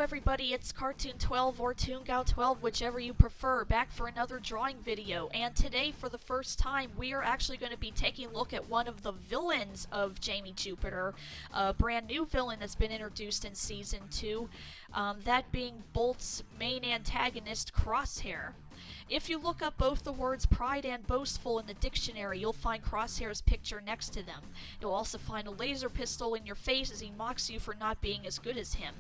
everybody, it's Cartoon 12 or Toongow 12, whichever you prefer, back for another drawing video. And today, for the first time, we are actually going to be taking a look at one of the villains of Jamie Jupiter, a brand new villain that's been introduced in Season 2, that being Bolt's main antagonist, Crosshair. If you look up both the words pride and boastful in the dictionary, you'll find Crosshair's picture next to them. You'll also find a laser pistol in your face as he mocks you for not being as good as him.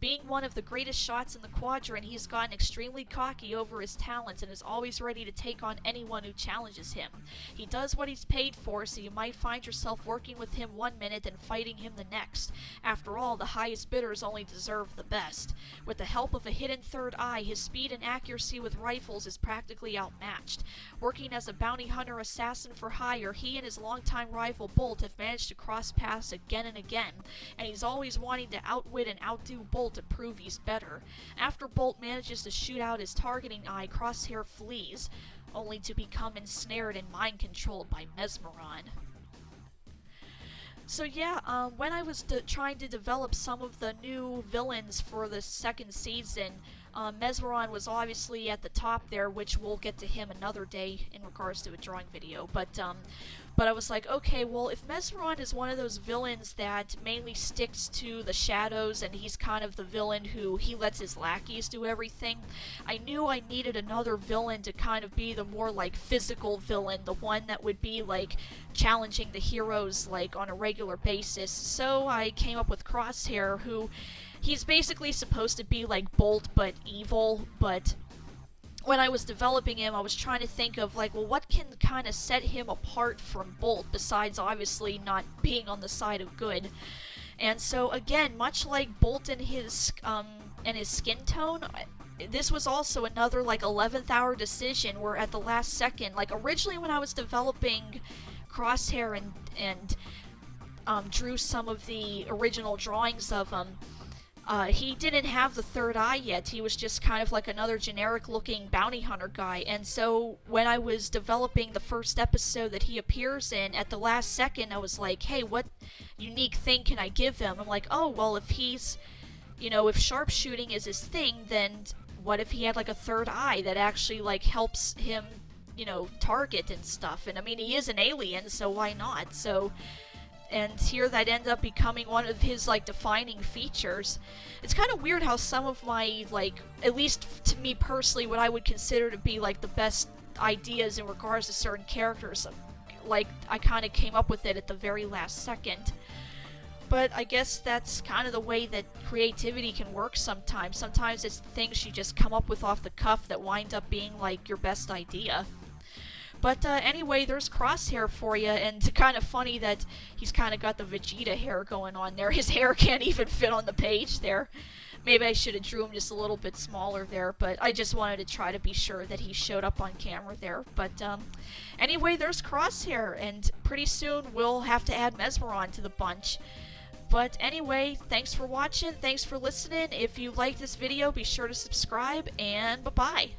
Being one of the greatest shots in the quadrant, he's gotten extremely cocky over his talents and is always ready to take on anyone who challenges him. He does what he's paid for, so you might find yourself working with him one minute and fighting him the next. After all, the highest bidders only deserve the best. With the help of a hidden third eye, his speed and accuracy with rifles is practically outmatched. Working as a bounty hunter assassin for hire, he and his longtime rival Bolt have managed to cross paths again and again, and he's always wanting to outwit and outdo Bolt to prove he's better. After Bolt manages to shoot out his targeting eye, Crosshair flees, only to become ensnared and mind-controlled by Mesmeron. So yeah, when I was trying to develop some of the new villains for the second season, Mesmeron was obviously at the top there, which we'll get to him another day in regards to a drawing video, but I was like, okay, well, if Mesmeron is one of those villains that mainly sticks to the shadows and he's kind of the villain who he lets his lackeys do everything, I knew I needed another villain to kind of be the more, like, physical villain, the one that would be, like, challenging the heroes, like, on a regular basis. So I came up with Crosshair, who he's basically supposed to be like Bolt, but evil, but when I was developing him, I was trying to think of, like, well, what can kind of set him apart from Bolt, besides obviously not being on the side of good. And so, again, much like Bolt and his skin tone, this was also another, like, 11th hour decision where at the last second, like, originally when I was developing Crosshair and drew some of the original drawings of him, he didn't have the third eye yet. He was just kind of like another generic-looking bounty hunter guy. And so when I was developing the first episode that he appears in, at the last second, I was like, hey, what unique thing can I give him? I'm like, oh, well, if he's, you know, if sharpshooting is his thing, then what if he had, like, a third eye that actually, like, helps him, you know, target and stuff? And, I mean, he is an alien, so why not? So... and here that ended up becoming one of his, like, defining features. It's kind of weird how some of my, like, at least to me personally, what I would consider to be, like, the best ideas in regards to certain characters, like, I kind of came up with it at the very last second. But I guess that's kind of the way that creativity can work sometimes. Sometimes it's things you just come up with off the cuff that wind up being, like, your best idea. But anyway, there's Crosshair for you, and kind of funny that he's kind of got the Vegeta hair going on there. His hair can't even fit on the page there. Maybe I should have drew him just a little bit smaller there, but I just wanted to try to be sure that he showed up on camera there. But anyway, there's Crosshair, and pretty soon we'll have to add Mesmeron to the bunch. But anyway, thanks for watching, thanks for listening. If you liked this video, be sure to subscribe, and bye-bye.